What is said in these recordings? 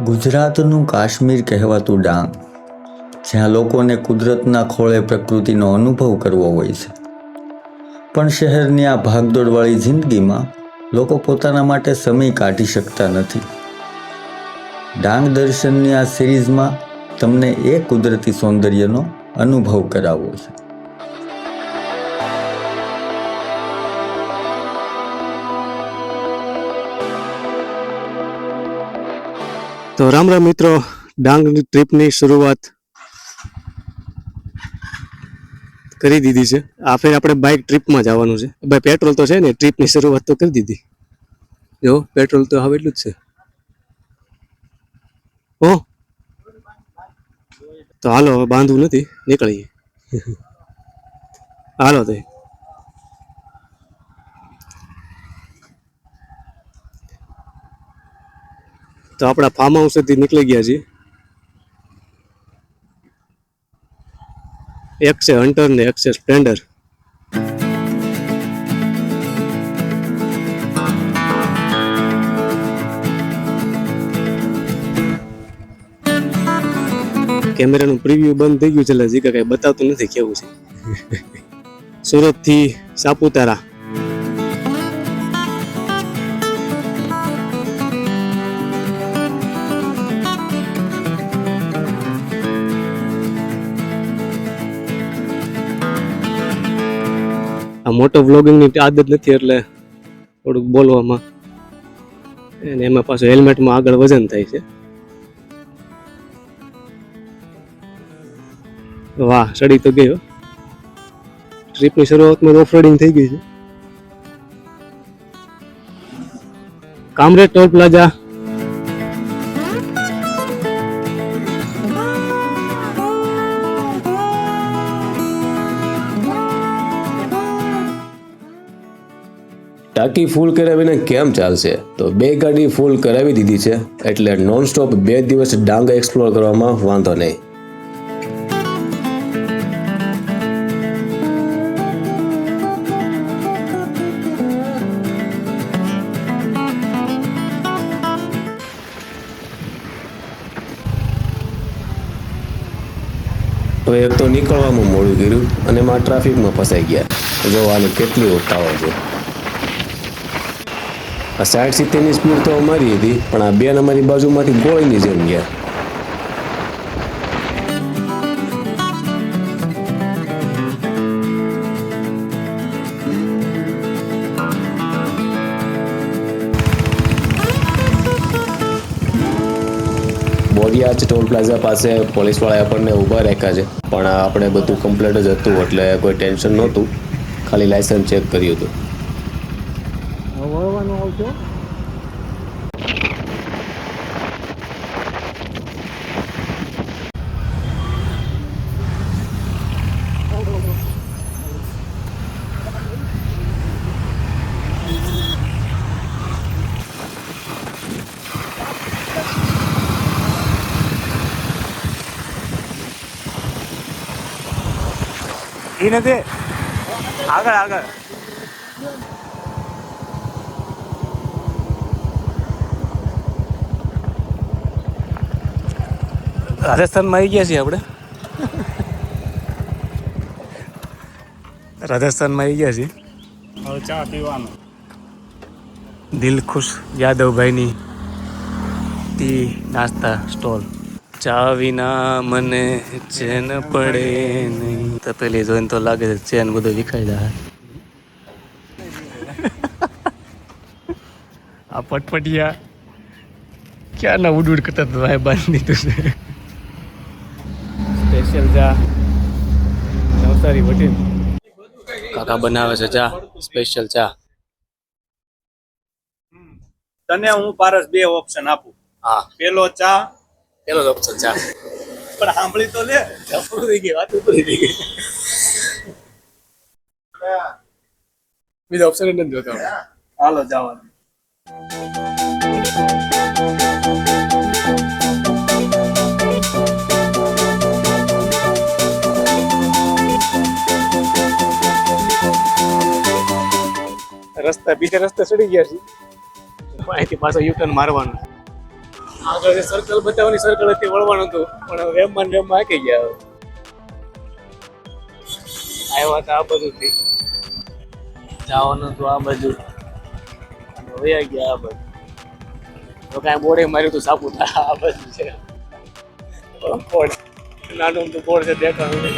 ગુજરાતનું કાશ્મીર કહેવાતું ડાંગ, જ્યાં લોકોને કુદરતના ખોળે પ્રકૃતિનો અનુભવ કરવો હોય છે, પણ શહેરની આ ભાગદોડવાળી જિંદગીમાં લોકો પોતાના માટે સમય કાઢી શકતા નથી. ડાંગ દર્શનની આ સિરીઝમાં તમને એ કુદરતી સૌંદર્યનો અનુભવ કરાવવો છે. તો રામ રામ મિત્રો, ડાંગની ટ્રીપની શરૂઆત કરી દીધી છે. આ ફેર આપણે બાઇક ટ્રીપમાં જવાનું છે. ભાઈ પેટ્રોલ તો છે ને, ટ્રીપની શરૂઆત તો કરી દીધી. જો પેટ્રોલ તો હવે એટલું જ છે. ઓ તો હાલો, હવે બાંધવું નથી, નીકળીએ. હાલો તો આપણા ફાર્મ હાઉસથી નીકળી ગયા છીએ. એક છે હન્ટર ને એક છે સ્પ્લેન્ડર. કેમેરાનું પ્રિવ્યુ બંધ થઈ ગયું છે, એટલે જીગા કઈ બતાવતું નથી કેવું છે. સુરત થી સાપુતારા. આ મોટો વ્લોગિંગની આદત નથી, એટલે થોડુંક બોલવામાં અને એમાં પાછું હેલ્મેટમાં આગળ વજન થાય છે. વાહ, ચડી તો ગયો. ટ્રીપની શરૂઆતમાં ઓફ રોડિંગ થઈ ગઈ છે. Kamrej toll plaza. ટાંકી ફૂલ કરાવીને કેમ ચાલશે? તો બે ગાડી ફૂલ કરાવી દીધી છે, એટલે નોન સ્ટોપ 2 દિવસ ડાંગ એક્સપ્લોર કરવામાં વાંધો નહીં. હવે એક તો નીકળવામાં મોડું કર્યું અને એમાં ટ્રાફિકમાં ફસાઈ ગયા. જો આને કેટલી ઉતાવળ છે. આ 60-70ની સ્પીડ તો અમારી હતી, પણ આ બેન અમારી બાજુમાંથી ગોળીની જેમ ગયા. બોડિયાજ ટોલ પ્લાઝા પાસે પોલીસવાળાએ આપણને ઊભા રાખ્યા છે, પણ આપણે બધું કમ્પ્લીટ જ હતું, એટલે કોઈ ટેન્શન નહોતું. ખાલી લાયસન્સ ચેક કર્યું હતું. એ નથી આગળ આગળ. રાજસ્થાનમાં આવી ગયા છીએ આપણે. રાજસ્થાનમાં આવી ગયા છીએ. હવે ચા પીવાનું. દિલખુશ યાદવભાઈની ટી નાસ્તા સ્ટોલ. ચા વિના મને ચેન પડે નહીં. તો પેલી જોઈને તો લાગે છે ચેન બધું વિખાઈ જાય. આ પટપટિયા ક્યાંના ઉડ ઉડ કરતા ભાઈ બાંધી દીધું છે. સ્પેશિયલ ચા નવસારી વટીન કાકા બનાવે છે ચા, સ્પેશિયલ ચા. તને હું પારસ 2 ઓપ્શન આપું. હા, પેલો ચા, પેલો જ ઓપ્શન ચા. પણ સાંભળી તો લે. પૂરી થઈ ગઈ વાત, પૂરી થઈ ગઈ. બીજો ઓપ્શન જ નથી જોતો. હાલો જવા. રસ્તા બીજા રસ્તે ચડી ગયા છે, અહીંથી પાછો યુટર્ન મારવાનું. આગળ જે સર્કલ બતાવવાની સર્કલ હતી વળવાનું હતું પણ વેમમાં હાકી ગયા. આવ્યા હતા આ બાજુથી, જવાનું હતું આ બાજુ, વયા ગયા આ બાજુ. તો કાંઈ બોર્ડે માર્યું હતું સાપુતારા આ બાજુ છે. બોર્ડ નાનું તો બોર્ડ છે દેખાતું નહીં.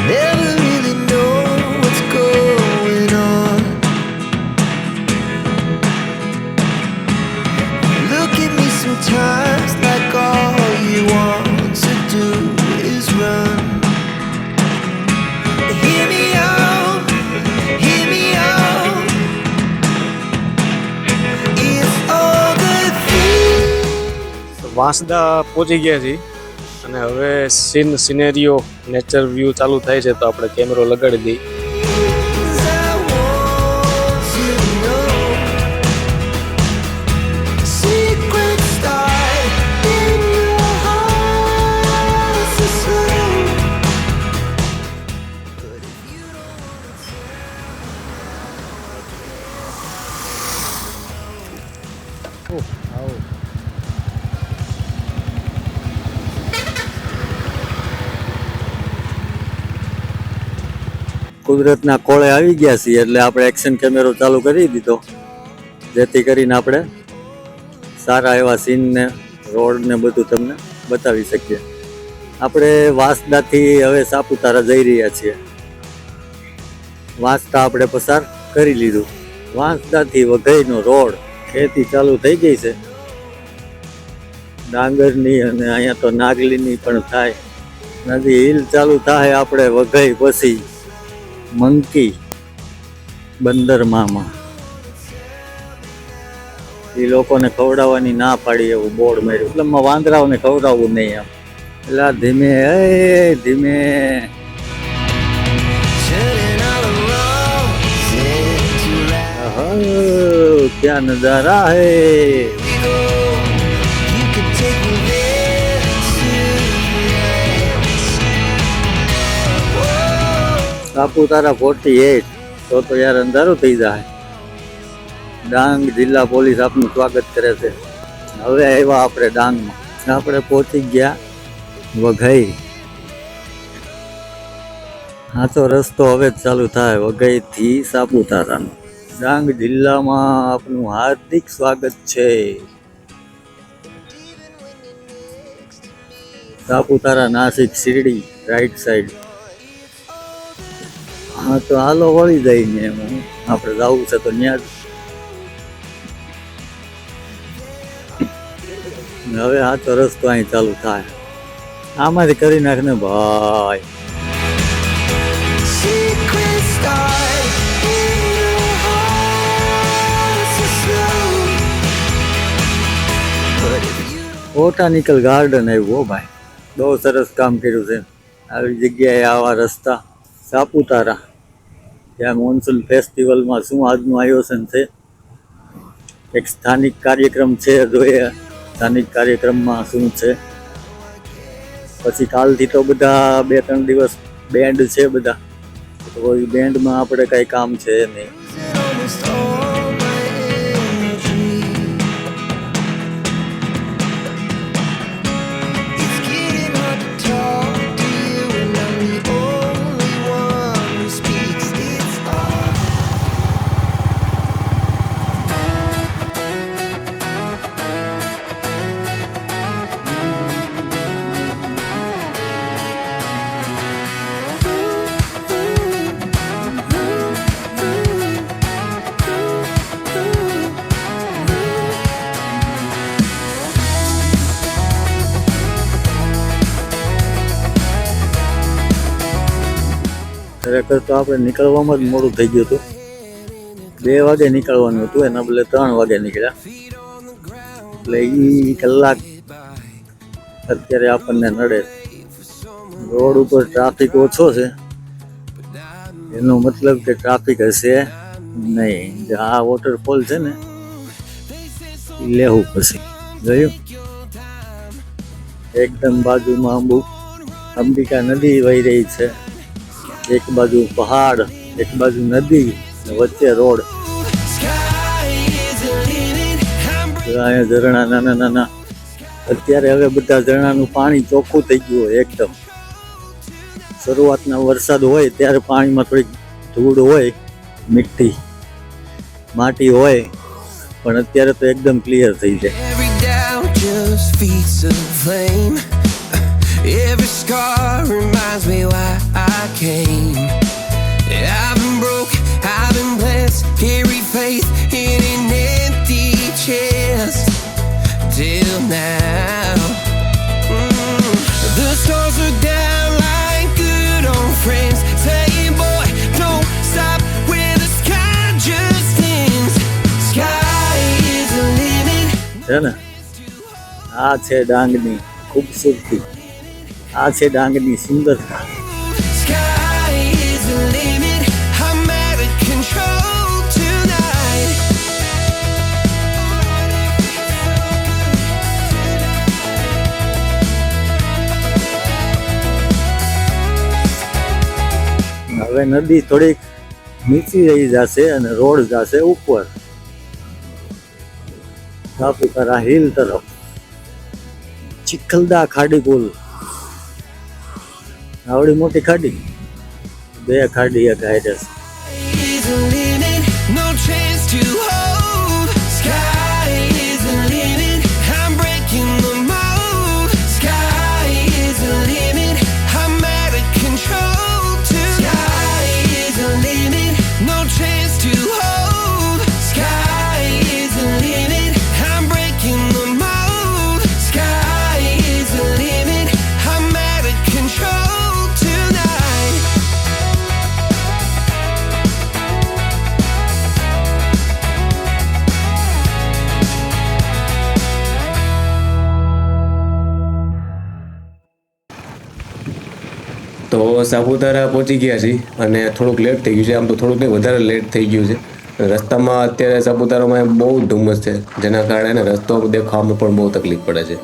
Never really know what's going on. Look at me sometimes like all you want to do is run. Hear me out, hear me out. If all the things Vansda પહોંચી ગયા છીએ અને હવે સિનેરીઓ નેચર વ્યૂ ચાલુ થાય છે તો આપણે કેમેરો લગાડી દઈએ. I want to know, secrets start in your heart so slow. But if you કુદરતના કોળે આવી ગયા છીએ એટલે આપણે એક્શન કેમેરો ચાલુ કરી દીધો, જેથી કરીને આપણે સારા એવા સીનને રોડ ને બધું તમને બતાવી શકીએ. આપણે વાંસદાથી હવે સાપુતારા જઈ રહ્યા છીએ. વાંસદા આપણે પસાર કરી લીધું. વાંસદાથી વઘઈનો રોડ ખેતી ચાલુ થઈ ગઈ છે, ડાંગરની અને અહીંયા તો નાગલીની પણ થાય. નદી હિલ ચાલુ થાય આપણે વઘઈ પછી મંકી બંદરમામાં. એ લોકોને ખવડાવવાની ના પાડી એવું બોર્ડ માર્યું, એટલે વાંદરાઓને ખવડાવવું નહીં એમ. એટલે ધીમે ધીમે turning all around, set to right. क्या नजारा है. We go, you can take me there tonight. Whoa. Saputara 48 તો યાર અંધારું થઈ જાય. ડાંગ જિલ્લા પોલીસ આપનું સ્વાગત કરે છે. હવે આવ્યા આપણે ડાંગમાં. આપણે પહોંચી ગયા વઘઈ. હા તો રસ્તો હવે જ ચાલુ થાય વઘઈથી સાપુતારાનો. ડાંગ જિલ્લામાં આપનું હાર્દિક સ્વાગત છે. Saputara Nashik Shirdi right side. હા તો હાલો વળી જઈને એમ આપણે જવું છે તો ત્યાં જ. હવે આ તો રસ્તો અહીં ચાલુ થાય. આમાંથી કરી નાખ ને ભાઈ. Secrets start in your heart so slow. But if you botanical garden આવ્યું હો ભાઈ, બહુ સરસ કામ કર્યું છે. આવી જગ્યાએ આવા રસ્તા. સાપુતારા ત્યાં મોન્સૂન ફેસ્ટિવલમાં શું આજનું આયોજન છે, એક સ્થાનિક કાર્યક્રમ છે, જોઈએ સ્થાનિક કાર્યક્રમમાં શું છે. પછી કાલથી તો બધા 2-3 દિવસ બેન્ડ છે બધા, તો એ બેન્ડમાં આપણે કંઈ કામ છે નહીં. losing almost all my energy. It's getting hard to talk to you, and I'm the only one who speaks. It's all. ખરેખર તો આપણે નીકળવામાં જ મોડું થઈ ગયું હતું. 2 વાગે નીકળવાનું હતું, એના બદલે 3 વાગે નીકળ્યા. એટલે એ કલાક અત્યારે આપણને નડે. રોડ ઉપર ટ્રાફિક ઓછો છે, એનો મતલબ કે ટ્રાફિક હશે નહીં. જે આ વોટરફોલ છે ને એ લેવું પછી જોયું. એકદમ બાજુમાં અંબિકા નદી વહી રહી છે, એક બાજુ પહાડ એક બાજુ નદી ને વચ્ચે road. Sky is the limit. I'm અહીંયા ઝરણા નાના નાના. અત્યારે હવે બધા ઝરણાનું પાણી ચોખ્ખું થઈ ગયું હોય એકદમ. શરૂઆતના વરસાદ હોય ત્યારે પાણીમાં થોડીક ધૂળ હોય, મીઠી માટી હોય, પણ અત્યારે તો એકદમ ક્લિયર થઈ જાય. Every doubt just feeds a flame. Every scar reminds me why I came. I've been broke, I've been blessed, carry faith in an empty chest till now. The stars are down like good old friends, saying, boy, don't stop where the sky just ends. Sky is the limit. છે ને, આ છે ડાંગની ખૂબસૂરતી, આ છે ડાંગની સુંદરતા. Sky is the limit. I'm out of control tonight. હવે નદી થોડીક નીચી રહી જશે અને રોડ જશે ઉપર સાપુતારા હિલ તરફ. ચિખલદા ખાડી પુલ, આવડી મોટી ખાડી, બે ખાડી એક હાઈડસ. Sky is the limit. No chance to hold. Sky is the limit. I'm breaking the mold. Sky is the limit. I'm out of control tonight. Sky is the limit. No chance to hold. Sky is the limit. I'm breaking the mold. Sky is the limit. I'm out of control tonight. તો સાપુતારા પહોંચી ગયા છીએ અને થોડુંક late થઈ ગયું છે. આમ તો થોડુંક નહીં, વધારે લેટ થઈ ગયું છે. રસ્તામાં અત્યારે સાપુતારામાં બહુ ધુમ્મસ છે, જેના કારણે રસ્તો દેખાવામાં પણ બહુ તકલીફ પડે છે.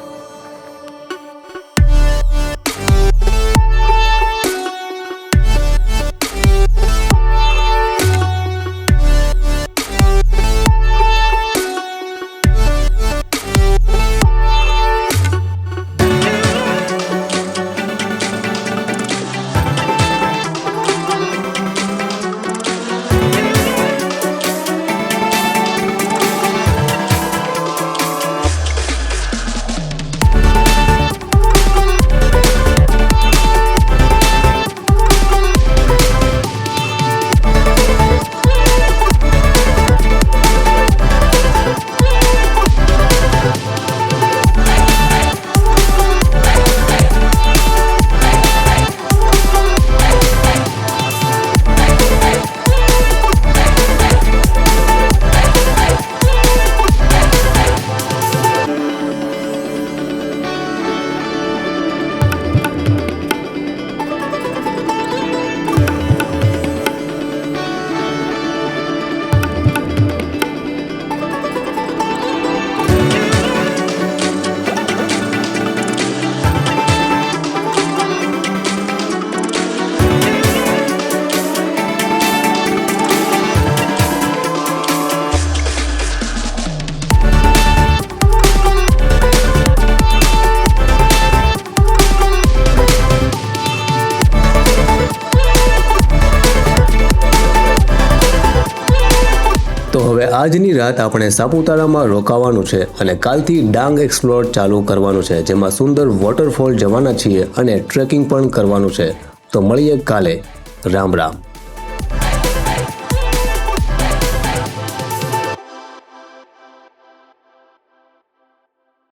તો હવે આજની રાત આપણે સાપુતારામાં રોકાવાનું છે અને કાલથી ડાંગ એક્સપ્લોર ચાલુ કરવાનું છે, જેમાં સુંદર વોટરફોલ જવાના છીએ અને ટ્રેકિંગ પણ કરવાનું છે. તો મળીએ કાલે. રામ રામ.